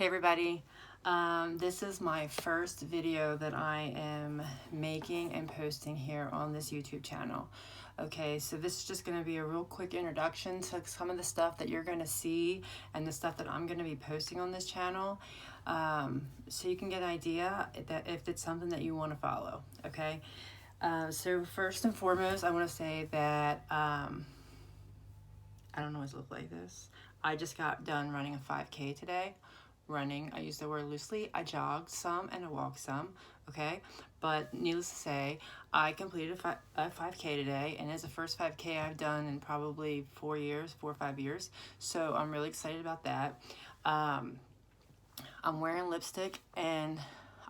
Hey everybody, this is my first video that I am making and posting here on this YouTube channel. Okay, so this is just going to be a real quick introduction to some of the stuff that you're going to see and the stuff that I'm going to be posting on this channel, so you can get an idea that if it's something that you want to follow. Okay, so first and foremost, I want to say that I don't always look like this. I just got done running a 5K today. Running, I use the word loosely. I jogged some and I walked some, okay? But needless to say, I completed a 5K today, and it's the first 5K I've done in probably 4 or 5 years. So I'm really excited about that. I'm wearing lipstick and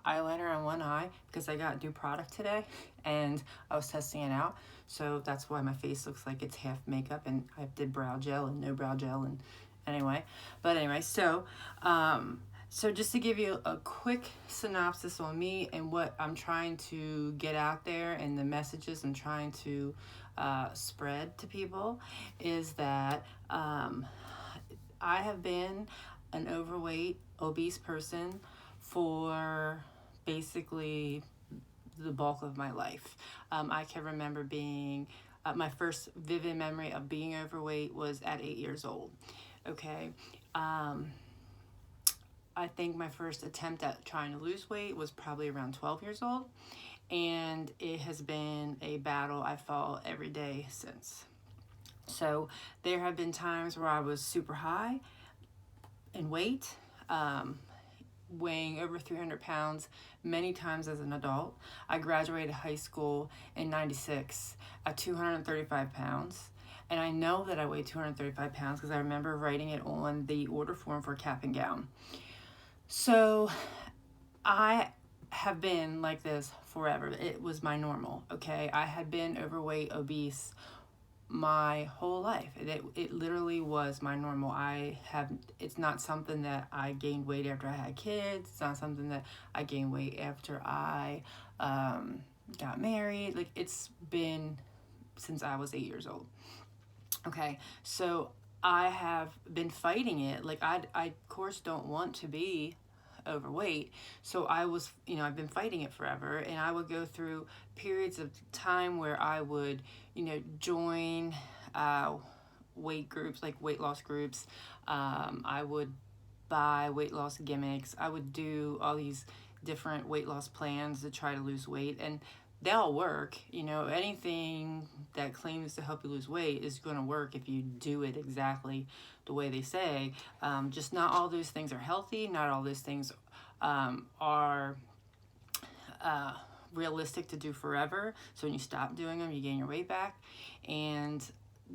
eyeliner on one eye because I got new product today and I was testing it out. So that's why my face looks like it's half makeup, and I did brow gel and no brow gel and anyway. So just to give you a quick synopsis on me and what I'm trying to get out there and the messages I'm trying to spread to people is that I have been an overweight, obese person for basically the bulk of my life. I can remember being, my first vivid memory of being overweight was at 8 years old. Okay. I think my first attempt at trying to lose weight was probably around 12 years old, and it has been a battle I fought every day since. So there have been times where I was super high in weight, weighing over 300 pounds many times as an adult. I graduated high school in 96 at 235 pounds. And I know that I weigh 235 pounds because I remember writing it on the order form for cap and gown. So I have been like this forever. It was my normal, okay? I had been overweight, obese my whole life. It literally was my normal. It's not something that I gained weight after I had kids. It's not something that I gained weight after I got married. Like, it's been since I was 8 years old. Okay, so I have been fighting it. Like, I of course don't want to be overweight. So I've been fighting it forever, and I would go through periods of time where I would, join weight groups, like weight loss groups. I would buy weight loss gimmicks. I would do all these different weight loss plans to try to lose weight, and they all work. Anything that claims to help you lose weight is going to work if you do it exactly the way they say. Just not all those things are healthy. Not all those things are realistic to do forever. So when you stop doing them, you gain your weight back. And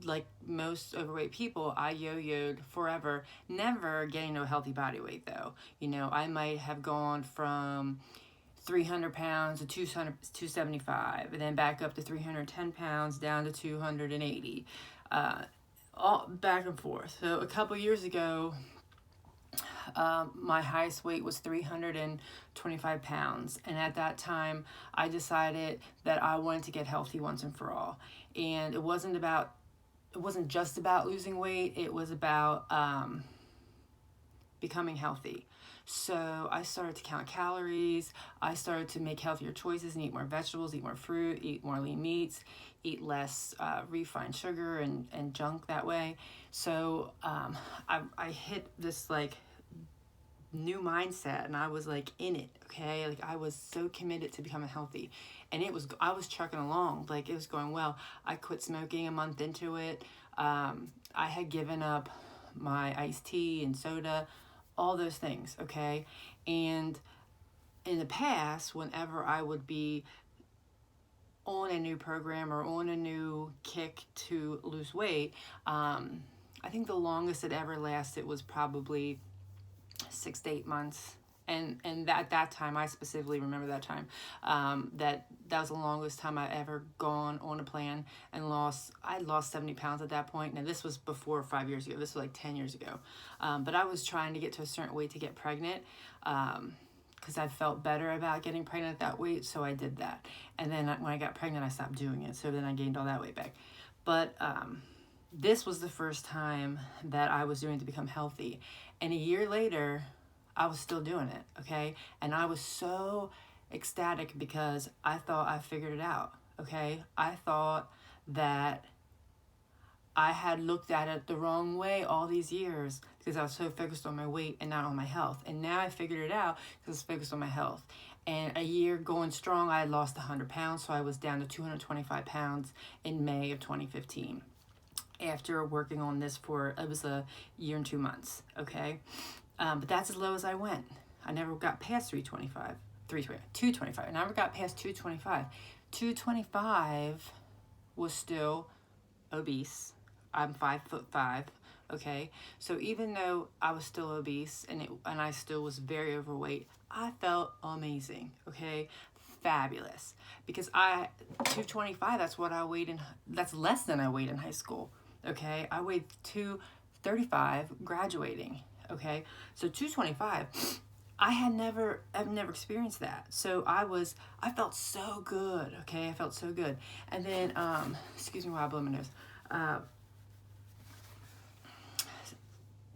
like most overweight people, I yo-yoed forever, never getting to a healthy body weight though. I might have gone from 300 pounds to 275, and then back up to 310 pounds, down to 280, all back and forth. So a couple years ago, my highest weight was 325 pounds, and at that time, I decided that I wanted to get healthy once and for all. And it wasn't just about losing weight. It was about becoming healthy. So I started to count calories. I started to make healthier choices and eat more vegetables, eat more fruit, eat more lean meats, eat less refined sugar and junk that way. So I hit this like new mindset, and I was like in it, okay? Like, I was so committed to becoming healthy, and I was trucking along, like it was going well. I quit smoking a month into it. I had given up my iced tea and soda, all those things, okay? And in the past, whenever I would be on a new program or on a new kick to lose weight, I think the longest it ever lasted was probably 6 to 8 months. And at that time, I specifically remember that time, that was the longest time I ever gone on a plan and I lost 70 pounds at that point. Now, this was before 5 years ago. This was like 10 years ago. But I was trying to get to a certain weight to get pregnant, because I felt better about getting pregnant at that weight, so I did that. And then when I got pregnant, I stopped doing it, so then I gained all that weight back. But this was the first time that I was doing it to become healthy. And a year later, I was still doing it, okay? And I was so ecstatic because I thought I figured it out, okay? I thought that I had looked at it the wrong way all these years because I was so focused on my weight and not on my health. And now I figured it out because I was focused on my health. And a year going strong, I had lost 100 pounds, so I was down to 225 pounds in May of 2015 after working on this for, it was a year and 2 months, okay? But that's as low as I went. I never got past 225. I never got past 225. 225 was still obese. I'm 5'5", okay? So even though I was still obese and I still was very overweight, I felt amazing, okay? Fabulous. Because 225, that's what I weighed that's less than I weighed in high school, okay? I weighed 235 graduating, okay? So 225, I've never experienced that. So I felt so good, okay? I felt so good. And then, excuse me while I blow my nose.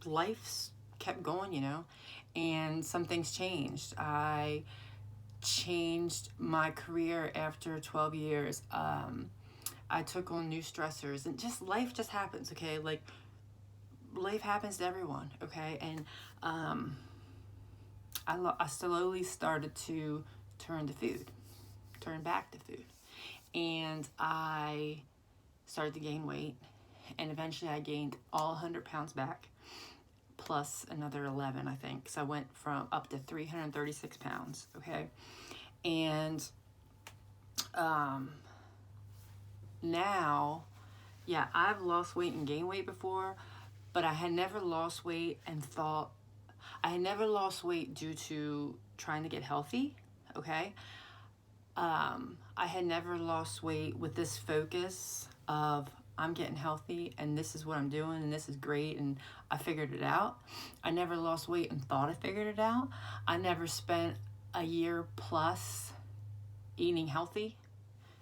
Life's kept going, and some things changed. I changed my career after 12 years. I took on new stressors, and life just happens, okay? Like, life happens to everyone, okay? And I slowly started to turn back to food. And I started to gain weight, and eventually I gained all 100 pounds back, plus another 11, I think. So I went up to 336 pounds, okay? And now, yeah, I've lost weight and gained weight before, but I had never lost weight I had never lost weight due to trying to get healthy, okay? I had never lost weight with this focus of I'm getting healthy and this is what I'm doing and this is great and I figured it out. I never lost weight and thought I figured it out. I never spent a year plus eating healthy,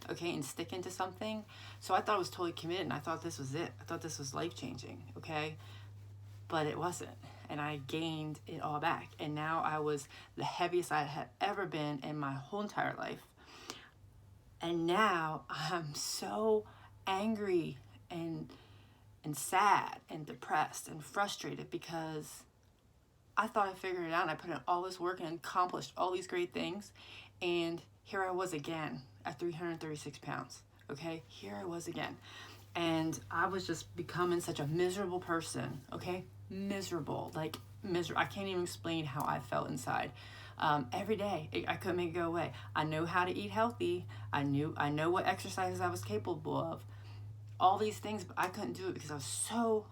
okay, and sticking to something. So I thought I was totally committed and I thought this was it. I thought this was life-changing, okay? But it wasn't. And I gained it all back. And now I was the heaviest I had ever been in my whole entire life. And now I'm so angry and sad and depressed and frustrated because I thought I figured it out and I put in all this work and accomplished all these great things. And here I was again at 336 pounds. Okay, here I was again. And I was just becoming such a miserable person, okay? Miserable. I can't even explain how I felt inside. Every day, I couldn't make it go away. I know how to eat healthy. I know what exercises I was capable of. All these things, but I couldn't do it because I was so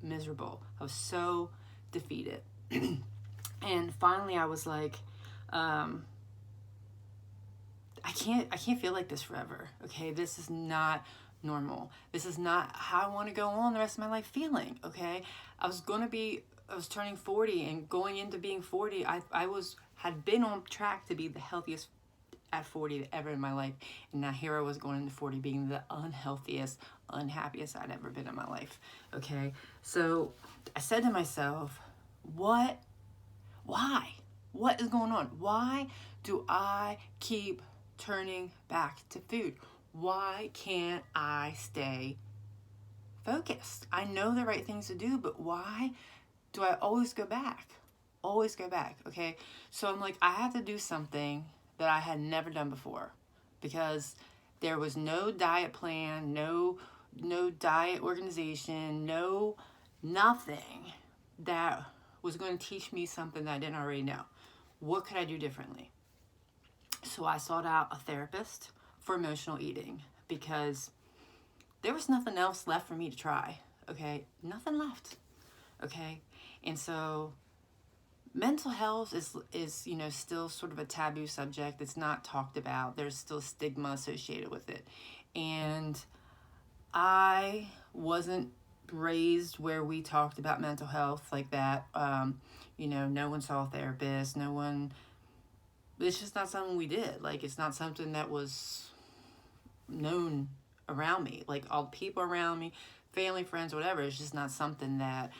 miserable. I was so defeated. And finally, I was like, I can't feel like this forever. Okay, this is not normal. This is not how I want to go on the rest of my life feeling. Okay, I was turning 40 and going into being 40. I had been on track to be the healthiest at 40 ever in my life, and now here I was going into 40 being the unhealthiest, unhappiest I'd ever been in my life. Okay, so I said to myself, why? What is going on? Why do I keep turning back to food? Why can't I stay focused? I know the right things to do, but why do I always go back? Okay? So I'm like, I have to do something that I had never done before because there was no diet plan, no diet organization, nothing that was going to teach me something that I didn't already know. What could I do differently? So I sought out a therapist for emotional eating because there was nothing else left for me to try, okay? Nothing left, okay? And so mental health is still sort of a taboo subject. It's not talked about. There's still stigma associated with it. And I wasn't raised where we talked about mental health like that. No one saw a therapist. It's just not something we did. Like, it's not something that was known around me. Like, all the people around me, family, friends, whatever, it's just not something that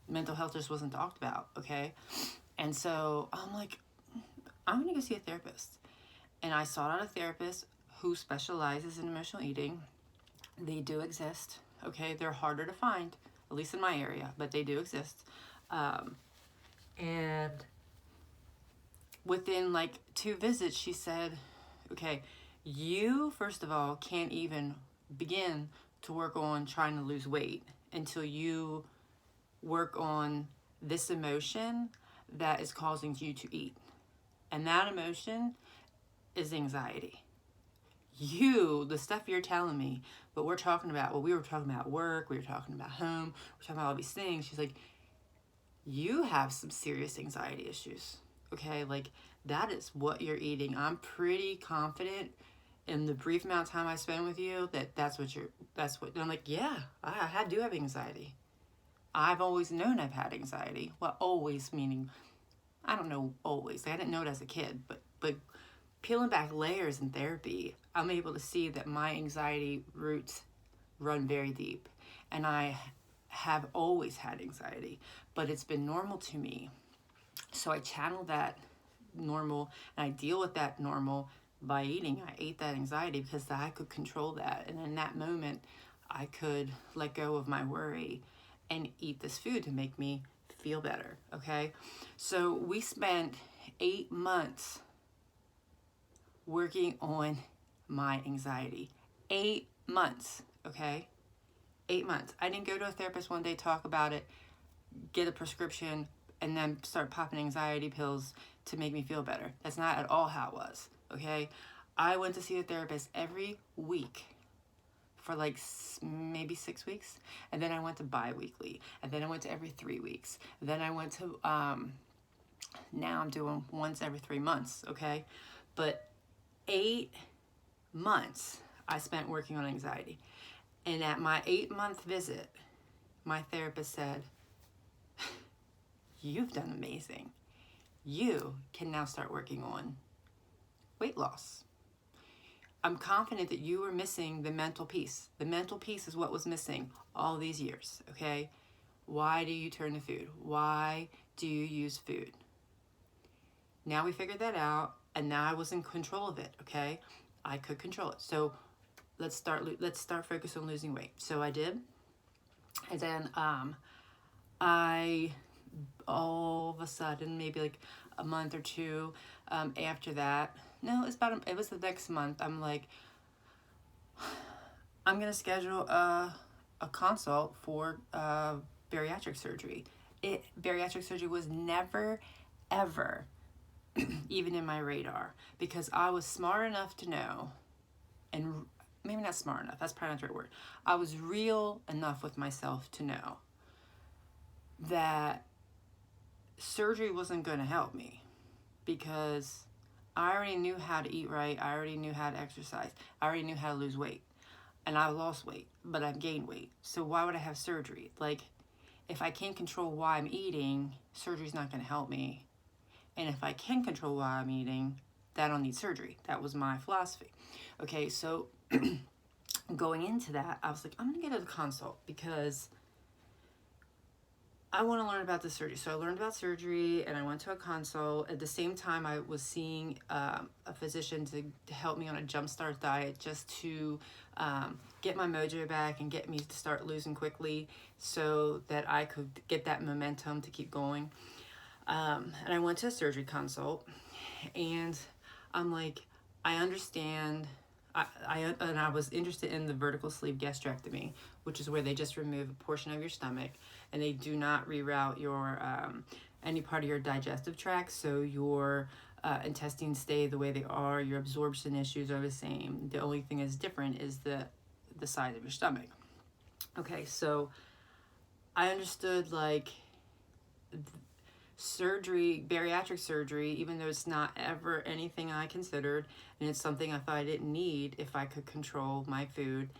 mental health just wasn't talked about, okay? And so I'm like, I'm gonna go see a therapist. And I sought out a therapist who specializes in emotional eating. They do exist, okay? They're harder to find, at least in my area, but they do exist. And within like 2 visits, she said, okay, you, first of all, can't even begin to work on trying to lose weight until you work on this emotion that is causing you to eat. And that emotion is anxiety. The stuff you're telling me, what we were talking about work, we were talking about home, we're talking about all these things. She's like, you have some serious anxiety issues. Okay, like that is what you're eating. I'm pretty confident in the brief amount of time I spend with you that's what. And I'm like, yeah, I do have anxiety. I've always known I've had anxiety. Well, always meaning, I don't know always. Like, I didn't know it as a kid, but peeling back layers in therapy, I'm able to see that my anxiety roots run very deep. And I have always had anxiety, but it's been normal to me. So I channel that normal and I deal with that normal by eating. I ate that anxiety because I could control that. And in that moment, I could let go of my worry and eat this food to make me feel better, okay? So we spent 8 months working on my anxiety. 8 months, okay? 8 months. I didn't go to a therapist one day, talk about it, get a prescription, and then start popping anxiety pills to make me feel better. That's not at all how it was, okay? I went to see a therapist every week for like maybe 6 weeks, and then I went to bi-weekly, and then I went to every 3 weeks, and then I went to, now I'm doing once every 3 months, okay? But 8 months I spent working on anxiety. And at my 8-month visit, my therapist said, you've done amazing. You can now start working on weight loss. I'm confident that you were missing the mental piece. The mental piece is what was missing all these years, okay? Why do you turn to food? Why do you use food? Now we figured that out, and now I was in control of it, okay? I could control it. So let's start focus on losing weight. So I did. And then I all of a sudden, maybe like a month or two after that, no, it was the next month, I'm like, I'm gonna schedule a consult for bariatric surgery. Bariatric surgery was never, ever even in my radar, because I was smart enough to know, and maybe not smart enough, that's probably not the right word. I was real enough with myself to know that surgery wasn't going to help me, because I already knew how to eat right. I already knew how to exercise. I already knew how to lose weight. And I lost weight, but I've gained weight. So why would I have surgery? Like, if I can't control why I'm eating, surgery's not going to help me. And if I can control why I'm eating, then I don't need surgery. That was my philosophy. Okay, so going into that, I was like, I'm going to get a consult because I want to learn about the surgery. So I learned about surgery and I went to a consult. At the same time, I was seeing a physician to help me on a jumpstart diet, just to get my mojo back and get me to start losing quickly so that I could get that momentum to keep going. And I went to a surgery consult, and I'm like, I understand. I was interested in the vertical sleeve gastrectomy, which is where they just remove a portion of your stomach, and they do not reroute your any part of your digestive tract, so your intestines stay the way they are. Your absorption issues are the same. The only thing that's different is the size of your stomach. Okay, so I understood, like, surgery, bariatric surgery, even though it's not ever anything I considered, and it's something I thought I didn't need if I could control my food.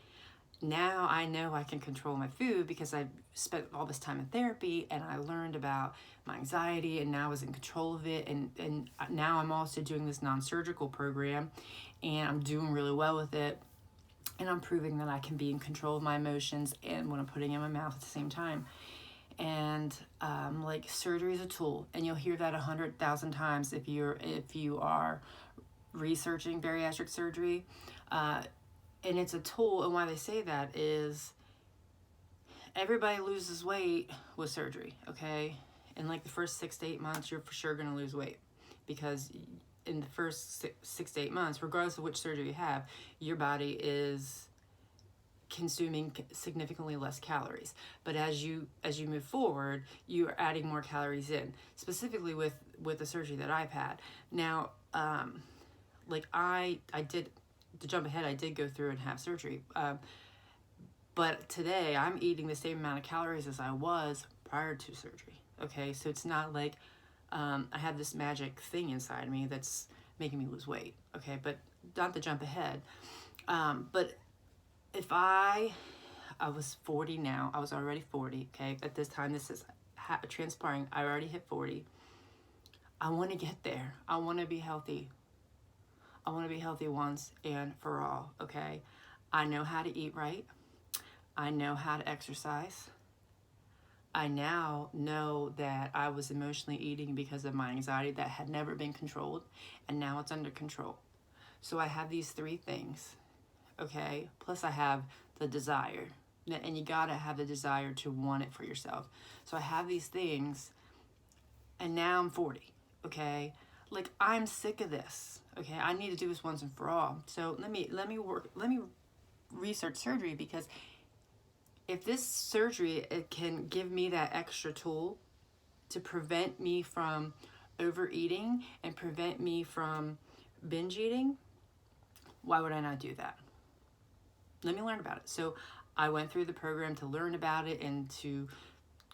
Now I know I can control my food because I spent all this time in therapy, and I learned about my anxiety, and now I was in control of it, and now I'm also doing this non-surgical program, and I'm doing really well with it, and I'm proving that I can be in control of my emotions and what I'm putting in my mouth at the same time. And like, surgery is a tool, and you'll hear that 100,000 times if you are researching bariatric surgery. And it's a tool, and why they say that is everybody loses weight with surgery, okay? In like the first 6 to 8 months, you're for sure going to lose weight, because in the first 6 to 8 months, regardless of which surgery you have, your body is consuming significantly less calories. But as you move forward, you are adding more calories in, specifically with the surgery that I've had. Now, like I did, to jump ahead, I did go through and have surgery. But today I'm eating the same amount of calories as I was prior to surgery. Okay, so it's not like I have this magic thing inside me that's making me lose weight. Okay, but not to jump ahead. But if I was 40 now, I was already 40. Okay, at this time, this is transpiring. I already hit 40. I want to get there. I want to be healthy. I want to be healthy once and for all. Okay, I know how to eat right. I know how to exercise. I now know that I was emotionally eating because of my anxiety that had never been controlled, and now it's under control. So I have these 3 things, okay? Plus I have the desire, and you gotta have the desire to want it for yourself. So I have these things, and now I'm 40, okay? Like, I'm sick of this, okay? I need to do this once and for all. So let me research surgery, because if this surgery, it can give me that extra tool to prevent me from overeating and prevent me from binge eating, why would I not do that? Let me learn about it. So I went through the program to learn about it and to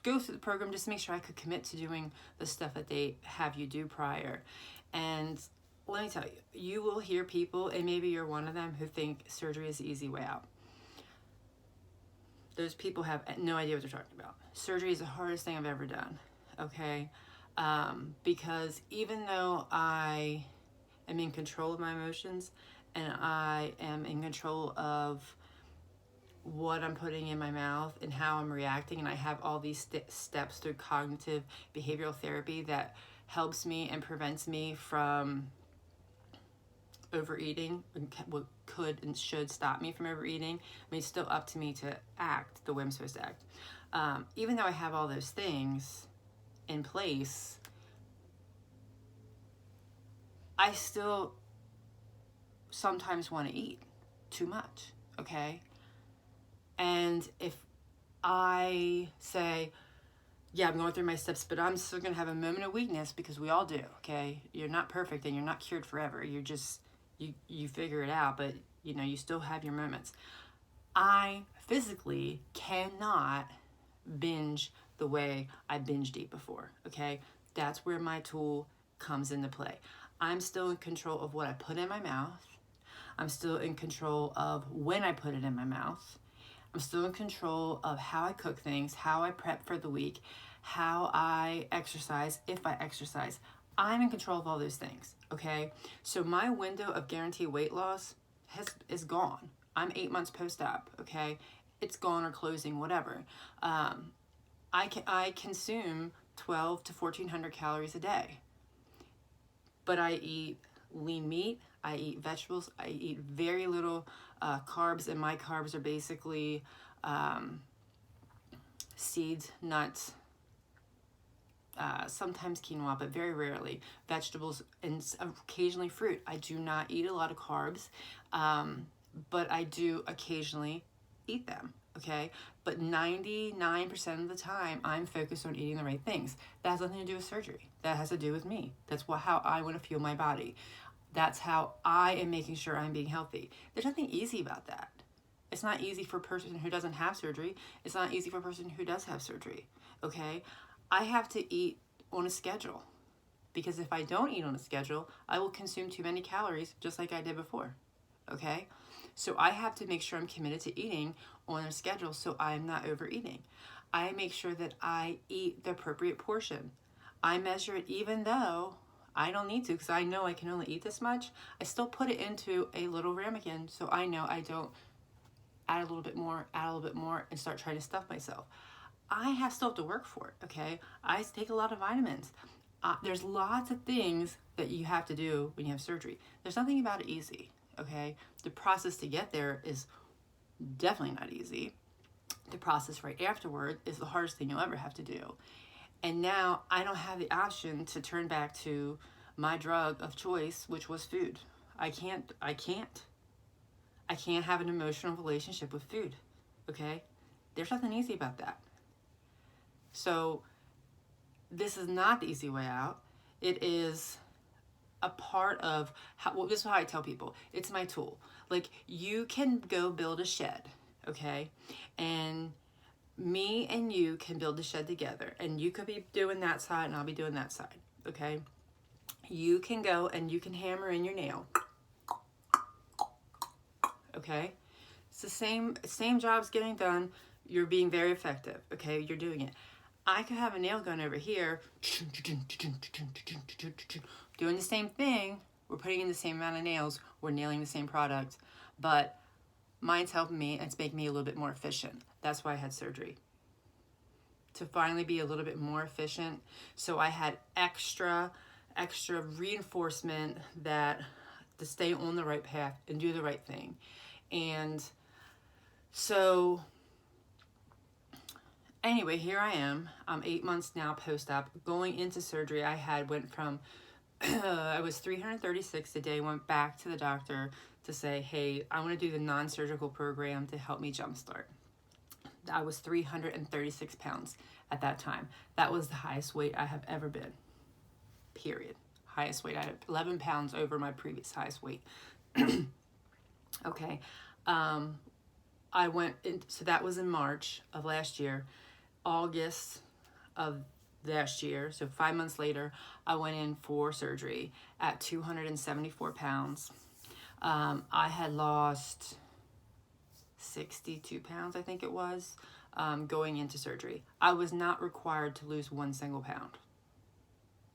go through the program just to make sure I could commit to doing the stuff that they have you do prior. And let me tell you, you will hear people, and maybe you're one of them, who think surgery is the easy way out. Those people have no idea what they're talking about. Surgery is the hardest thing I've ever done, okay? Because even though I am in control of my emotions, and I am in control of what I'm putting in my mouth and how I'm reacting, and I have all these steps through cognitive behavioral therapy that helps me and prevents me from overeating, what could and should stop me from overeating. I mean, it's still up to me to act the way I'm supposed to act. Even though I have all those things in place, I still sometimes want to eat too much, okay? And if I say, yeah, I'm going through my steps, but I'm still going to have a moment of weakness, because we all do, okay? You're not perfect, and you're not cured forever. You're just, you figure it out, but, you know, you still have your moments. I physically cannot binge the way I binged eat before, okay? That's where my tool comes into play. I'm still in control of what I put in my mouth. I'm still in control of when I put it in my mouth. I'm still in control of how I cook things, how I prep for the week, how I exercise, if I exercise. I'm in control of all those things, okay? So my window of guaranteed weight loss is gone. I'm 8 months post-op, okay? It's gone or closing, whatever. I consume 12 to 1,400 calories a day. But I eat lean meat, I eat vegetables, I eat very little carbs, and my carbs are basically seeds, nuts, sometimes quinoa, but very rarely vegetables, and occasionally fruit. I do not eat a lot of carbs, but I do occasionally eat them, okay? But 99% of the time, I'm focused on eating the right things. That has nothing to do with surgery. That has to do with me. That's how I want to fuel my body. That's how I am making sure I'm being healthy. There's nothing easy about that. It's not easy for a person who doesn't have surgery. It's not easy for a person who does have surgery, okay? I have to eat on a schedule, because if I don't eat on a schedule, I will consume too many calories, just like I did before, okay? So I have to make sure I'm committed to eating on a schedule so I'm not overeating. I make sure that I eat the appropriate portion. I measure it, even though I don't need to, because I know I can only eat this much. I still put it into a little ramekin, so I know I don't add a little bit more, and start trying to stuff myself. I still have to work for it, okay? I take a lot of vitamins. There's lots of things that you have to do when you have surgery. There's nothing about it easy, okay? The process to get there is definitely not easy. The process right afterward is the hardest thing you'll ever have to do. And now I don't have the option to turn back to my drug of choice, which was food. I can't have an emotional relationship with food, okay? There's nothing easy about that. So this is not the easy way out. It is a part of this is how I tell people. It's my tool. Like, you can go build a shed, okay? And me and you can build the shed together. And you could be doing that side and I'll be doing that side, okay? You can go and you can hammer in your nail, okay? It's the same job's getting done. You're being very effective, okay? You're doing it. I could have a nail gun over here doing the same thing. We're putting in the same amount of nails. We're nailing the same product. But mine's helping me and it's making me a little bit more efficient. That's why I had surgery. To finally be a little bit more efficient. So I had extra reinforcement that to stay on the right path and do the right thing. And so anyway, here I am. I'm 8 months now post-op. Going into surgery, went from, I was 336 the day, went back to the doctor to say, hey, I want to do the non-surgical program to help me jumpstart. I was 336 pounds at that time. That was the highest weight I have ever been, period. Highest weight. I had 11 pounds over my previous highest weight. Okay. I went in, so that was in March of last year. August of last year, so 5 months later, I went in for surgery at 274 pounds. I had lost 62 pounds, I think it was, going into surgery. I was not required to lose 1 single pound.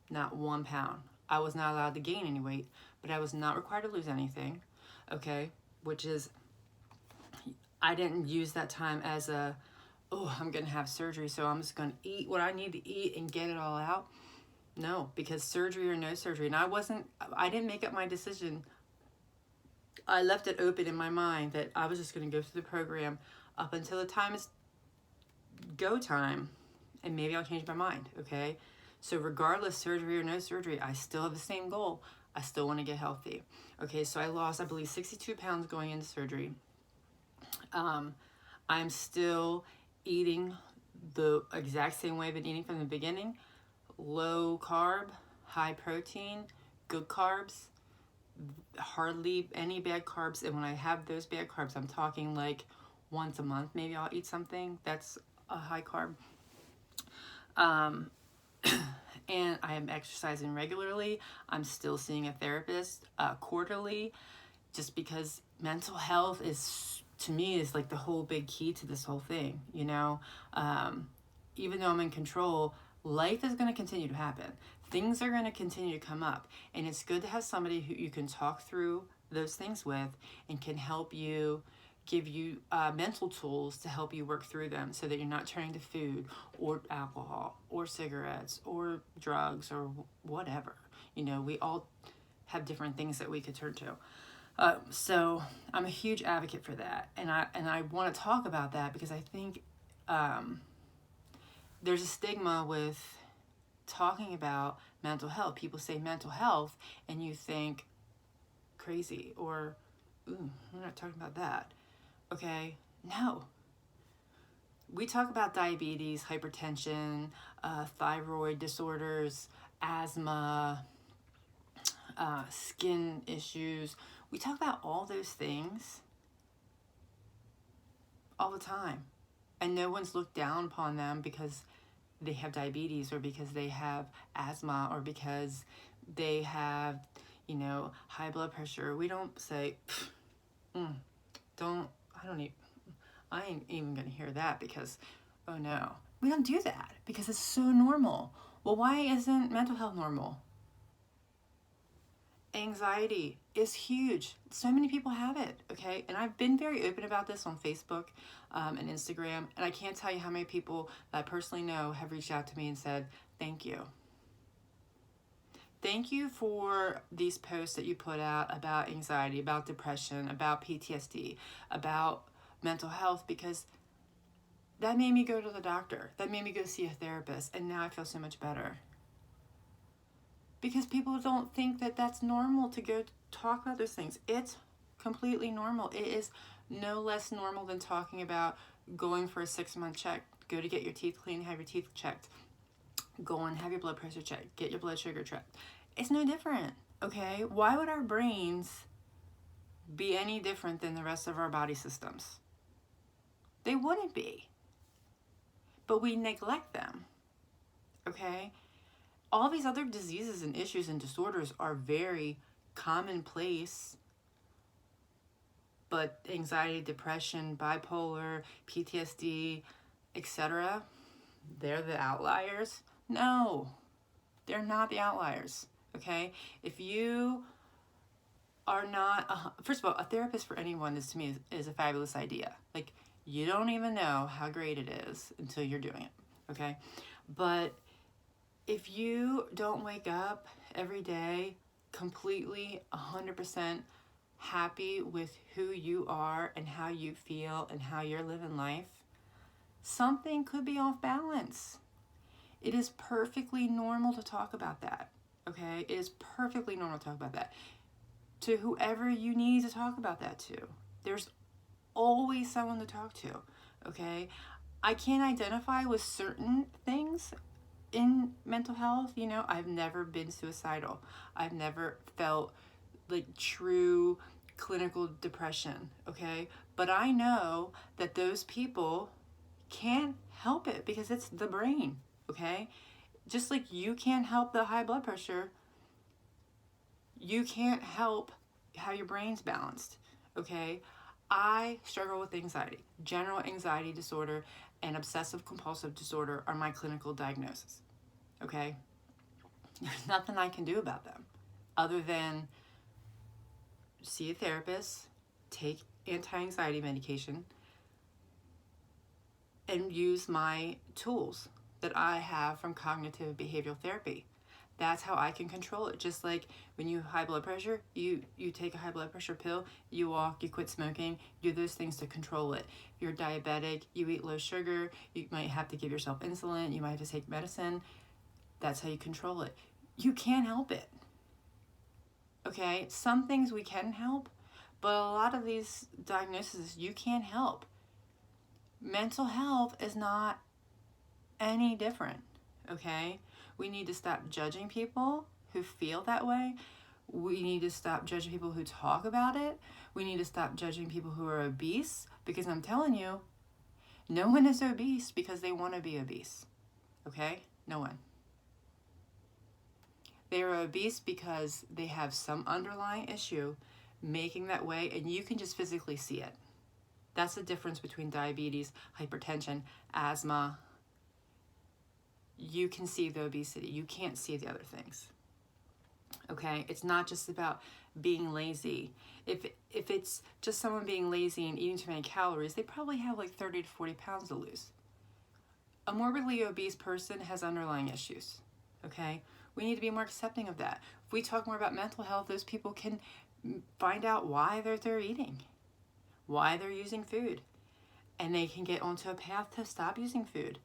Not 1 pound. I was not allowed to gain any weight, but I was not required to lose anything, okay? Which is, I didn't use that time as I'm going to have surgery, so I'm just going to eat what I need to eat and get it all out. No, because surgery or no surgery. And I didn't make up my decision. I left it open in my mind that I was just going to go through the program up until the time is go time. And maybe I'll change my mind, okay? So regardless, surgery or no surgery, I still have the same goal. I still want to get healthy. Okay, so I lost, I believe, 62 pounds going into surgery. I'm still eating the exact same way I've been eating from the beginning. Low carb, high protein, good carbs, hardly any bad carbs. And when I have those bad carbs, I'm talking like once a month, maybe I'll eat something that's a high carb. And I am exercising regularly. I'm still seeing a therapist quarterly, just because mental health is, to me, is like the whole big key to this whole thing, you know? Even though I'm in control, life is going to continue to happen. Things are going to continue to come up. And it's good to have somebody who you can talk through those things with and can help you, give you mental tools to help you work through them so that you're not turning to food or alcohol or cigarettes or drugs or whatever. You know, we all have different things that we could turn to. So I'm a huge advocate for that. And I want to talk about that because I think there's a stigma with talking about mental health. People say mental health and you think crazy or, ooh, we're not talking about that. Okay, no. We talk about diabetes, hypertension, thyroid disorders, asthma, skin issues. We talk about all those things all the time. And no one's looked down upon them because they have diabetes or because they have asthma or because they have, high blood pressure. We don't say, I ain't even gonna hear that because, oh no. We don't do that because it's so normal. Well, why isn't mental health normal? Anxiety is huge. So many people have it, okay? And I've been very open about this on Facebook and Instagram, and I can't tell you how many people that I personally know have reached out to me and said, thank you. Thank you for these posts that you put out about anxiety, about depression, about PTSD, about mental health, because that made me go to the doctor. That made me go see a therapist, and now I feel so much better. Because people don't think that that's normal to go talk about those things. It's completely normal. It is no less normal than talking about going for a 6-month check. Go to get your teeth cleaned, have your teeth checked. Go and have your blood pressure checked. Get your blood sugar checked. It's no different, okay? Why would our brains be any different than the rest of our body systems? They wouldn't be. But we neglect them, okay? All these other diseases and issues and disorders are very commonplace, but anxiety, depression, bipolar, PTSD, etc., they're the outliers? No, they're not the outliers, okay? If you are not, first of all, a therapist for anyone is, to me, is a fabulous idea. Like, you don't even know how great it is until you're doing it, okay? But if you don't wake up every day completely 100% happy with who you are and how you feel and how you're living life, something could be off balance. It is perfectly normal to talk about that, okay? It is perfectly normal to talk about that to whoever you need to talk about that to. There's always someone to talk to, okay? I can't identify with certain things in mental health. You know, I've never been suicidal. I've never felt like true clinical depression, okay? But I know that those people can't help it because it's the brain, okay? Just like you can't help the high blood pressure, you can't help how your brain's balanced, okay? I struggle with anxiety. General anxiety disorder and obsessive compulsive disorder are my clinical diagnosis, okay? There's nothing I can do about them other than see a therapist, take anti-anxiety medication, and use my tools that I have from cognitive behavioral therapy. That's how I can control it. Just like when you have high blood pressure, you take a high blood pressure pill, you walk, you quit smoking, you do those things to control it. You're diabetic, you eat low sugar, you might have to give yourself insulin, you might have to take medicine. That's how you control it. You can't help it, okay? Some things we can help, but a lot of these diagnoses you can't help. Mental health is not any different, okay? We need to stop judging people who feel that way. We need to stop judging people who talk about it. We need to stop judging people who are obese, because I'm telling you, no one is obese because they want to be obese, okay? No one. They are obese because they have some underlying issue making that way, and you can just physically see it. That's the difference between diabetes, hypertension, asthma. You can see the obesity. You can't see the other things. Okay? It's not just about being lazy. If it's just someone being lazy and eating too many calories, they probably have like 30 to 40 pounds to lose. A morbidly obese person has underlying issues. Okay? We need to be more accepting of that. If we talk more about mental health, those people can find out why they're eating, why they're using food, and they can get onto a path to stop using food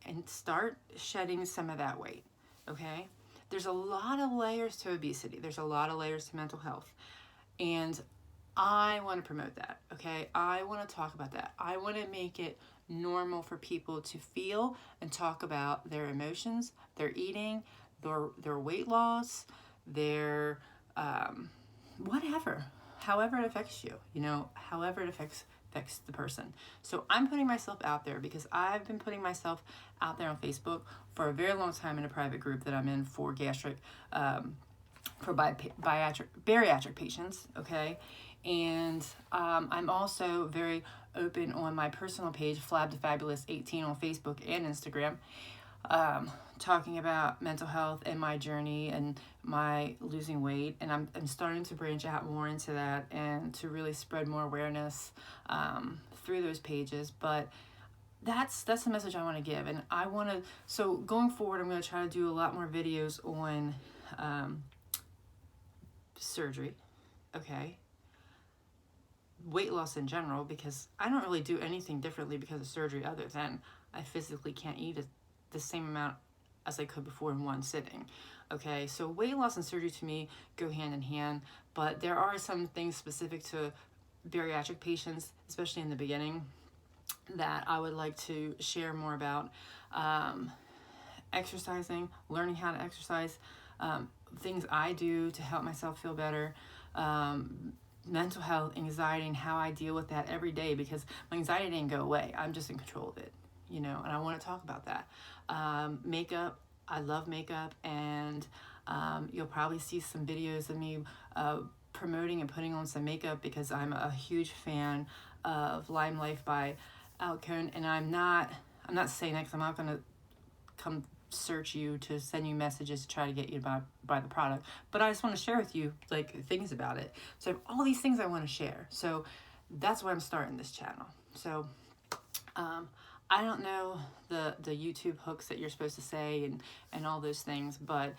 and start shedding some of that weight, okay? There's a lot of layers to obesity. There's a lot of layers to mental health. And I want to promote that, okay? I want to talk about that. I want to make it normal for people to feel and talk about their emotions, their eating, their weight loss, their whatever, however it affects you, you know, however it affects the person. So I'm putting myself out there because I've been putting myself out there on Facebook for a very long time in a private group that I'm in for bariatric patients, okay? And I'm also very open on my personal page, Flab the Fabulous 18 on Facebook and Instagram, talking about mental health and my journey and my losing weight, and I'm starting to branch out more into that and to really spread more awareness through those pages. But that's the message I want to give, and I want to. So going forward, I'm going to try to do a lot more videos on surgery, okay, weight loss in general, because I don't really do anything differently because of surgery other than I physically can't eat the same amount as I could before in one sitting. Okay, so weight loss and surgery to me go hand in hand, but there are some things specific to bariatric patients, especially in the beginning, that I would like to share more about. Exercising, learning how to exercise, things I do to help myself feel better, mental health, anxiety, and how I deal with that every day, because my anxiety didn't go away. I'm just in control of it, and I want to talk about that. Makeup, I love makeup, and you'll probably see some videos of me promoting and putting on some makeup, because I'm a huge fan of Lime Life by Alcone, and I'm not saying that because I'm not going to come search you to send you messages to try to get you to buy the product, but I just want to share with you like things about it. So I have all these things I want to share, so that's why I'm starting this channel. So I don't know the YouTube hooks that you're supposed to say and all those things, but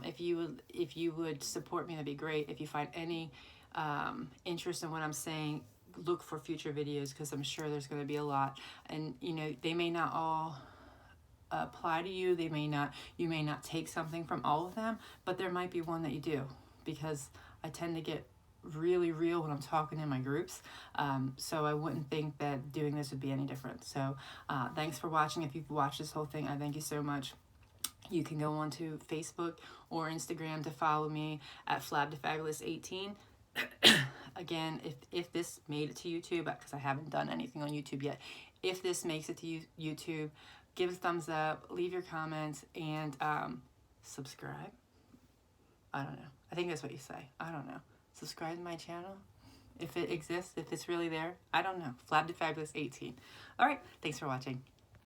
if you would support me, that'd be great. If you find any interest in what I'm saying, look for future videos, because I'm sure there's going to be a lot, and they may not all apply to you. You may not take something from all of them, but there might be one that you do, because I tend to get really real when I'm talking in my groups, so I wouldn't think that doing this would be any different. So thanks for watching. If you've watched this whole thing, I thank you so much. You can go on to Facebook or Instagram to follow me at flabdefabulous18. Again, if this made it to YouTube, because I haven't done anything on YouTube yet, if this makes it to YouTube, give a thumbs up, leave your comments, and subscribe. I don't know. I think that's what you say. I don't know. Subscribe to my channel, if it exists, if it's really there. I don't know. flabdefabulous18. All right. Thanks for watching.